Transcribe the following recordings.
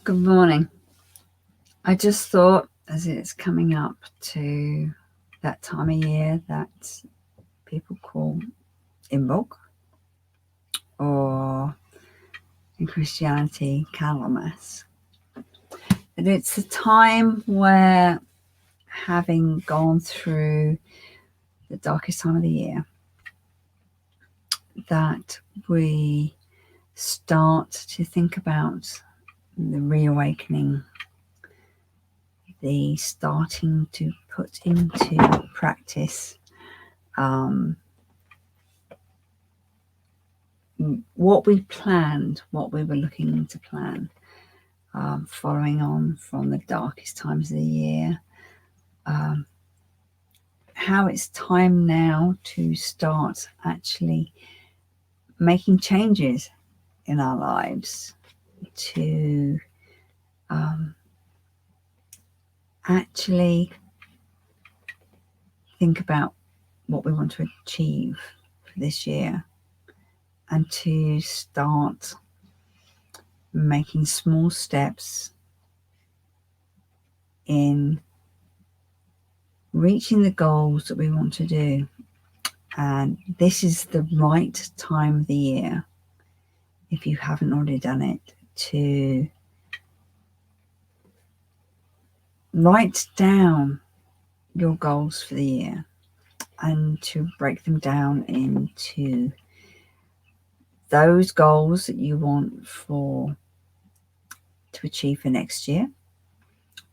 Good morning. I just thought, as it's coming up to that time of year that people call Imbolc, or in Christianity, Candlemas, that it's a time where, having gone through the darkest time of the year, that we start to think about the reawakening, the starting to put into practice what we planned, what we were looking to plan, following on from the darkest times of the year. How it's time now to start actually making changes in our lives to actually think about what we want to achieve for this year, and to start making small steps in reaching the goals that we want to do. And this is the right time of the year, if you haven't already done it, to write down your goals for the year and to break them down into those goals that you want to achieve for next year,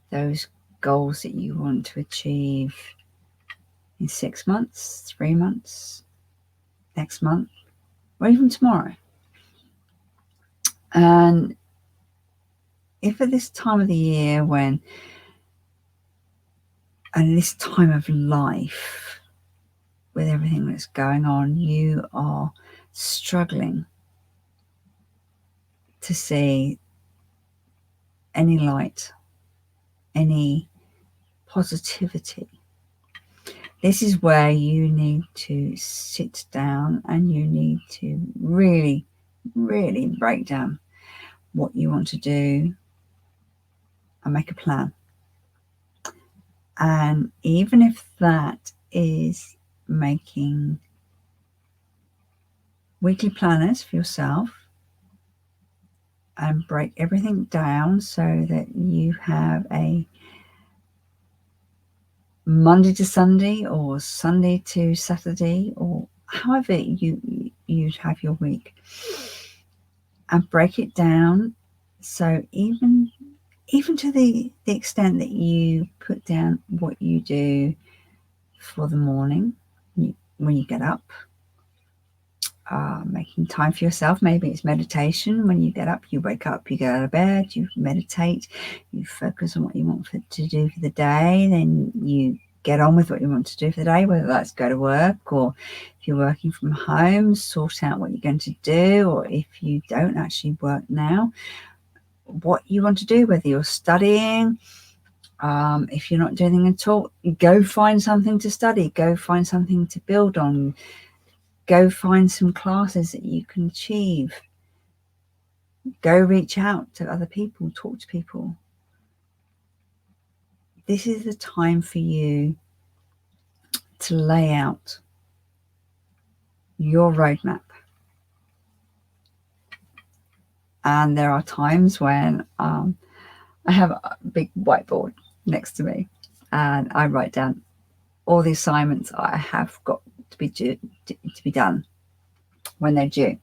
those goals that you want to achieve in 6 months, 3 months, next month, or even tomorrow. And if at this time of the year and this time of life, with everything that's going on, you are struggling to see any light, any positivity, this is where you need to sit down and you need to really, really break down what you want to do and make a plan. And even if that is making weekly planners for yourself, and break everything down so that you have a Monday to Sunday or Sunday to Saturday, or however you'd have your week, and break it down. So even to the extent that you put down what you do for the morning when you get up, making time for yourself. Maybe it's meditation. When you get up, you wake up, you get out of bed, you meditate, you focus on what you want to do for the day, then you get on with what you want to do for the day, whether that's go to work, or if you're working from home, sort out what you're going to do, or if you don't actually work now, what you want to do, whether you're studying, if you're not doing anything at all, go find something to study, go find something to build on, go find some classes that you can achieve, go reach out to other people, talk to people. This is the time for you to lay out your roadmap. And there are times when I have a big whiteboard next to me and I write down all the assignments I have got to be done when they're due.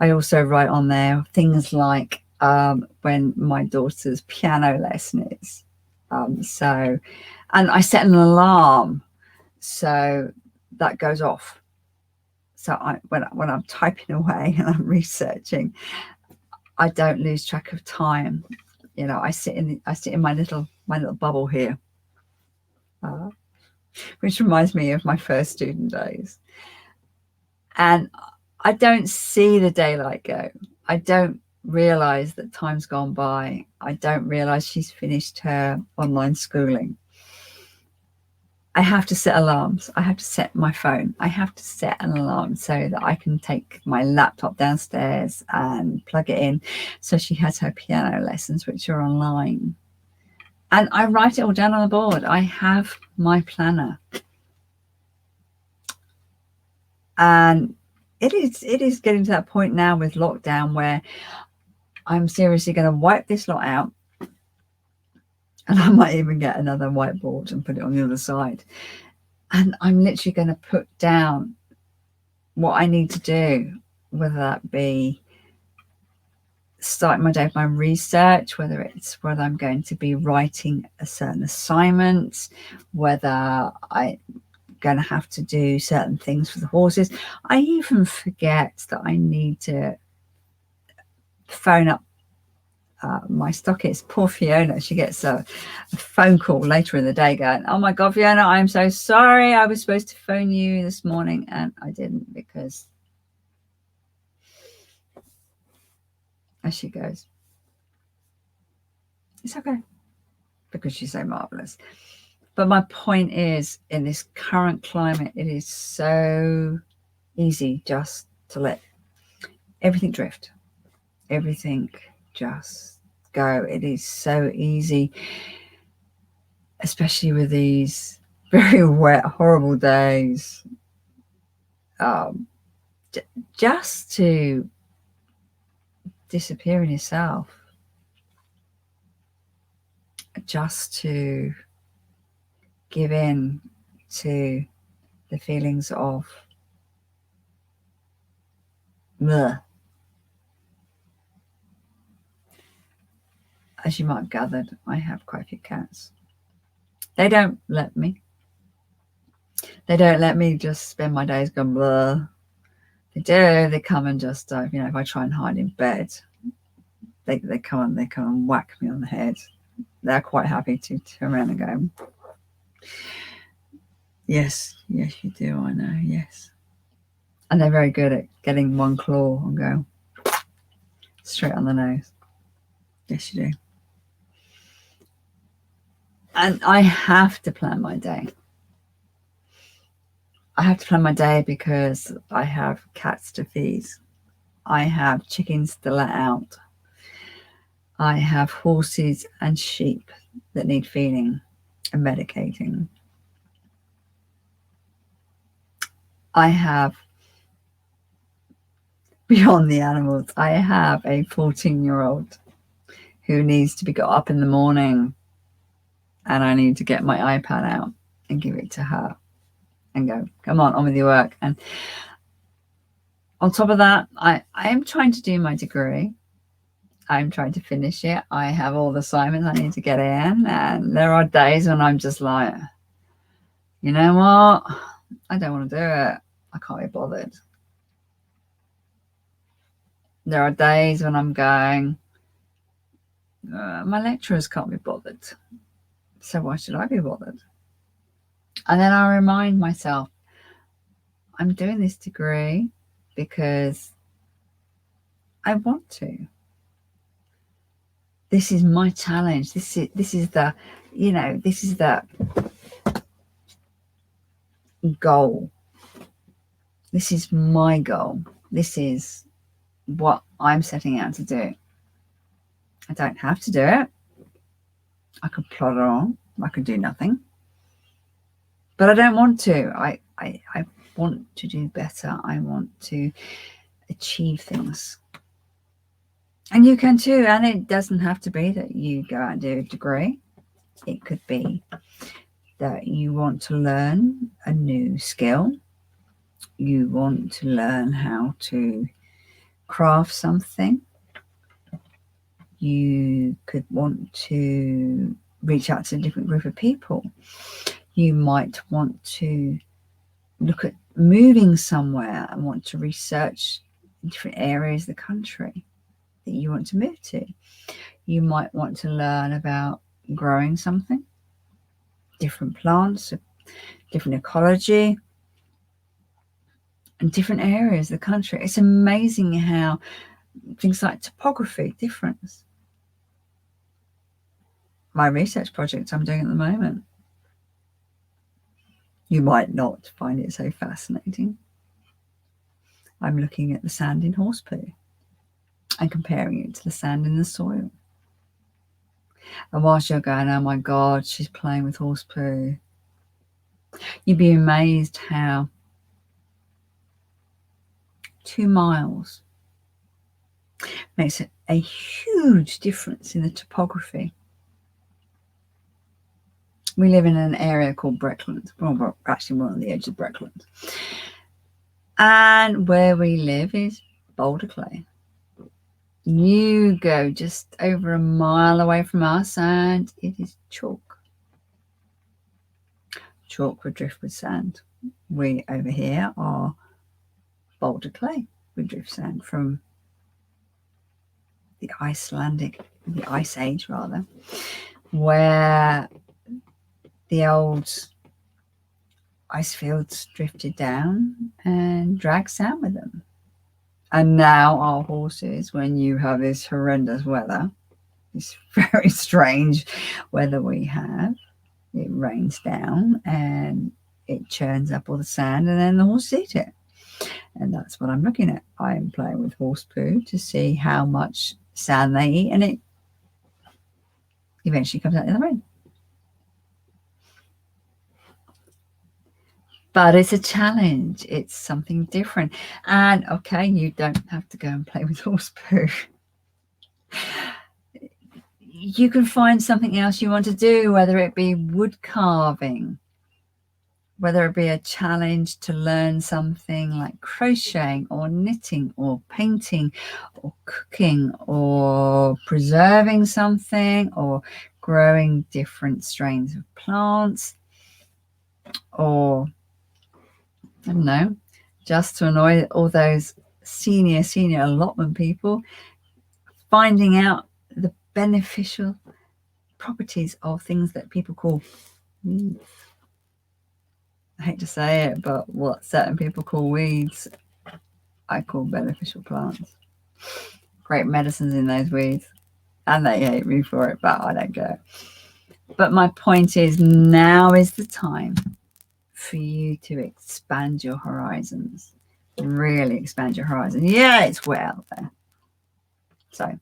I also write on there things like when my daughter's piano lesson is. And I set an alarm so that goes off. So when I'm typing away and I'm researching, I don't lose track of time. You know, I sit in my little bubble here, which reminds me of my first student days. And I don't see the daylight go. I don't realize that time's gone by. I don't realize she's finished her online schooling. I have to set alarms. I have to set my phone. I have to set an alarm so that I can take my laptop downstairs and plug it in. So she has her piano lessons, which are online. And I write it all down on the board. I have my planner. And it is getting to that point now with lockdown where I'm seriously going to wipe this lot out. And I might even get another whiteboard and put it on the other side. And I'm literally going to put down what I need to do, whether that be starting my day with my research, whether it's whether I'm going to be writing a certain assignment, whether I'm going to have to do certain things for the horses. I even forget that I need to phone up my stockist, poor Fiona. She gets a phone call later in the day going, "Oh my God, Fiona, I'm so sorry. I was supposed to phone you this morning and I didn't," because as she goes, "It's okay," because she's so marvelous. But my point is, in this current climate, it is so easy just to let everything drift, everything just go. It is so easy, especially with these very wet, horrible days, just to disappear in yourself, just to give in to the feelings of bleh. As you might have gathered, I have quite a few cats. They don't let me. They don't let me just spend my days going blah. They do. They come and just, if I try and hide in bed, they come and whack me on the head. They're quite happy to turn around and go, yes, you do, I know, yes. And they're very good at getting one claw and go straight on the nose. Yes, you do. And I have to plan my day. I have to plan my day because I have cats to feed. I have chickens to let out. I have horses and sheep that need feeding and medicating. I have, beyond the animals, I have a 14-year-old who needs to be got up in the morning, and I need to get my iPad out and give it to her and go, come on with your work. And on top of that, I am trying to do my degree. I'm trying to finish it. I have all the assignments I need to get in, and there are days when I'm just like, you know what? I don't want to do it. I can't be bothered. There are days when I'm going, my lecturers can't be bothered, so why should I be bothered? And then I remind myself, I'm doing this degree because I want to. This is my challenge. This is the goal. This is my goal. This is what I'm setting out to do. I don't have to do it. I could plod on. I could do nothing. But I don't want to. I want to do better. I want to achieve things. And you can too. And it doesn't have to be that you go out and do a degree. It could be that you want to learn a new skill. You want to learn how to craft something. You could want to reach out to a different group of people. You might want to look at moving somewhere and want to research different areas of the country that you want to move to. You might want to learn about growing something, different plants, different ecology, and different areas of the country. It's amazing how things like topography difference. My research project I'm doing at the moment, You might not find it so fascinating. I'm looking at the sand in horse poo and comparing it to the sand in the soil. And whilst you're going, oh my God, she's playing with horse poo, you'd be amazed how 2 miles makes a huge difference in the topography. We live in an area called Breckland. Well, actually, we're on the edge of Breckland. And where we live is boulder clay. You go just over a mile away from us and it is chalk. Chalk with driftwood sand. We over here are boulder clay with drift sand from the Ice Age rather, where the old ice fields drifted down and dragged sand with them. And now our horses, when you have this horrendous weather, this very strange weather we have, it rains down and it churns up all the sand and then the horses eat it. And that's what I'm looking at. I'm playing with horse poo to see how much sand they eat, and it eventually comes out the other end. But it's a challenge. It's something different. And okay, you don't have to go and play with horse poo. You can find something else you want to do, whether it be wood carving, whether it be a challenge to learn something like crocheting or knitting or painting or cooking or preserving something or growing different strains of plants, or I don't know, just to annoy all those senior allotment people, finding out the beneficial properties of things that people call weeds. I hate to say it, but what certain people call weeds, I call beneficial plants. Great medicines in those weeds, and they hate me for it, but I don't care. But my point is, now is the time for you to expand your horizons. Really expand your horizon. Yeah, it's wet out there. So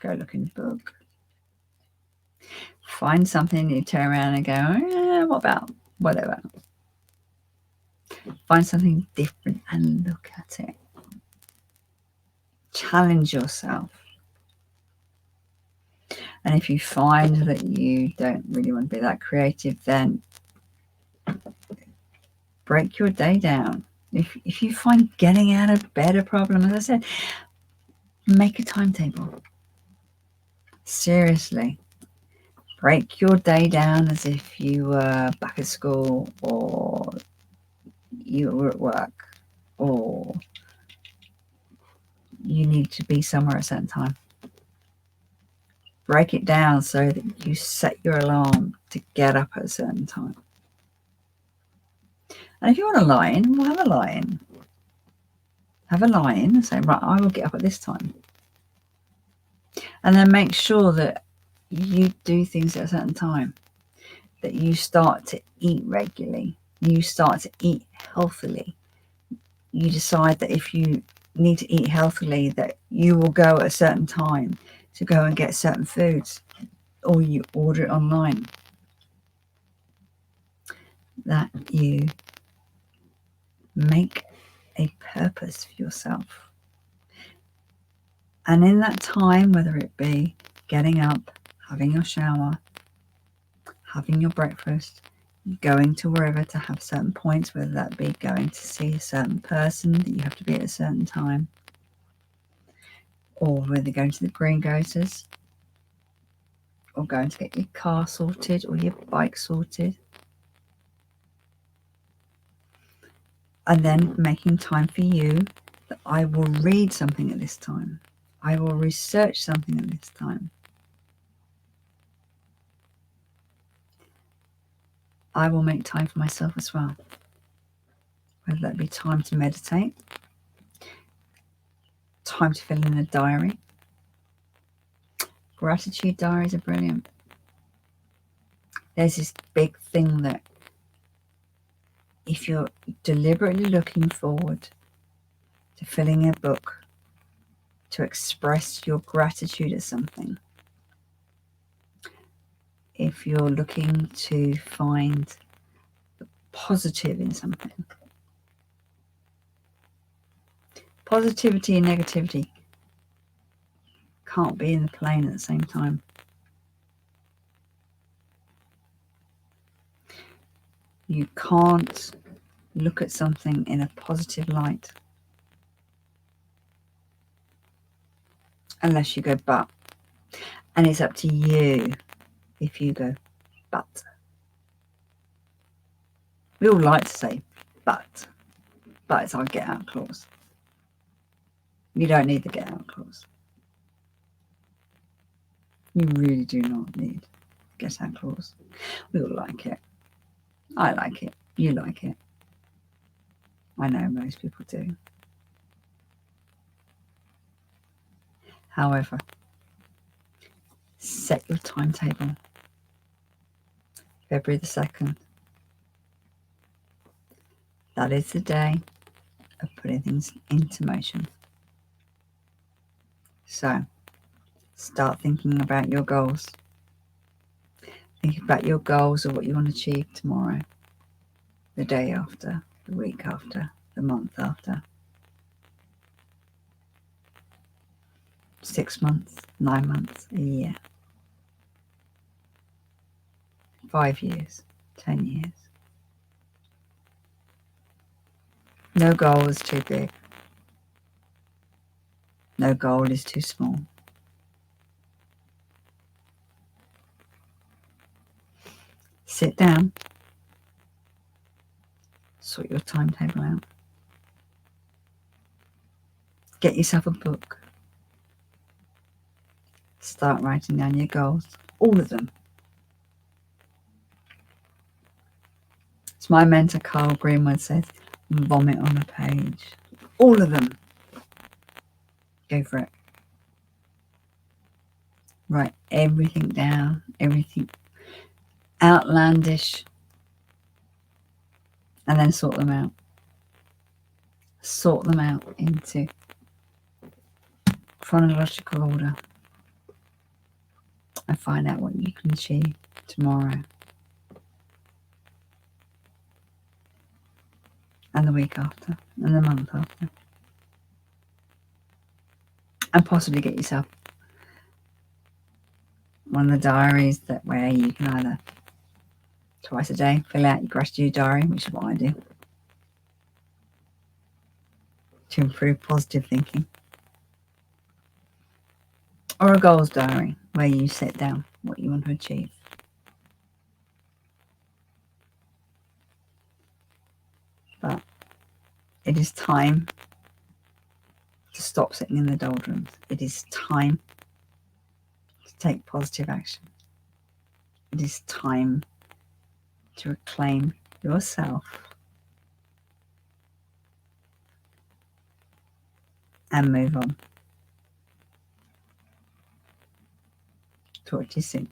go look in the book. Find something, you turn around and go, what about whatever? Find something different and look at it. Challenge yourself. And if you find that you don't really want to be that creative, then break your day down. If you find getting out of bed a problem, as I said, make a timetable. Seriously. Break your day down as if you were back at school or you were at work or you need to be somewhere at a certain time. Break it down so that you set your alarm to get up at a certain time. And if you want a lie-in, we'll have a lie-in. Have a lie-in and say, right, I will get up at this time. And then make sure that you do things at a certain time, that you start to eat regularly, you start to eat healthily. You decide that if you need to eat healthily, that you will go at a certain time to go and get certain foods, or you order it online. That you make a purpose for yourself. And in that time, whether it be getting up, having your shower, having your breakfast, going to wherever to have certain points, whether that be going to see a certain person that you have to be at a certain time, or whether going to the greengrocers, or going to get your car sorted or your bike sorted. And then making time for you, that I will read something at this time. I will research something at this time. I will make time for myself as well. Whether that be time to meditate, time to fill in a diary. Gratitude diaries are brilliant. There's this big thing that if you're deliberately looking forward to filling a book, to express your gratitude at something, if you're looking to find the positive in something, positivity and negativity can't be in the plane at the same time. You can't look at something in a positive light unless you go but. And it's up to you if you go but. We all like to say but it's our get out clause. You don't need the get out clause. You really do not need the get out clause. We all like it. I like it. You like it. I know most people do. However, set your timetable. February the 2nd. That is the day of putting things into motion. So, start thinking about your goals. Think about your goals of what you want to achieve tomorrow, the day after, the week after, the month after. 6 months, 9 months, a year. 5 years, 10 years. No goal is too big. No goal is too small. Sit down. Sort your timetable out. Get yourself a book. Start writing down your goals. All of them. As my mentor Carl Greenwood says, vomit on a page. All of them. Go for it. Write everything down. Everything outlandish. And then sort them out. Sort them out into chronological order. And find out what you can achieve tomorrow. And the week after. And the month after. And possibly get yourself one of the diaries that where you can either twice a day fill out your gratitude diary, which is what I do, to improve positive thinking, or a goals diary where you set down what you want to achieve. But it is time to stop sitting in the doldrums. It is time to take positive action. It is time to reclaim yourself and move on. Talk to you soon.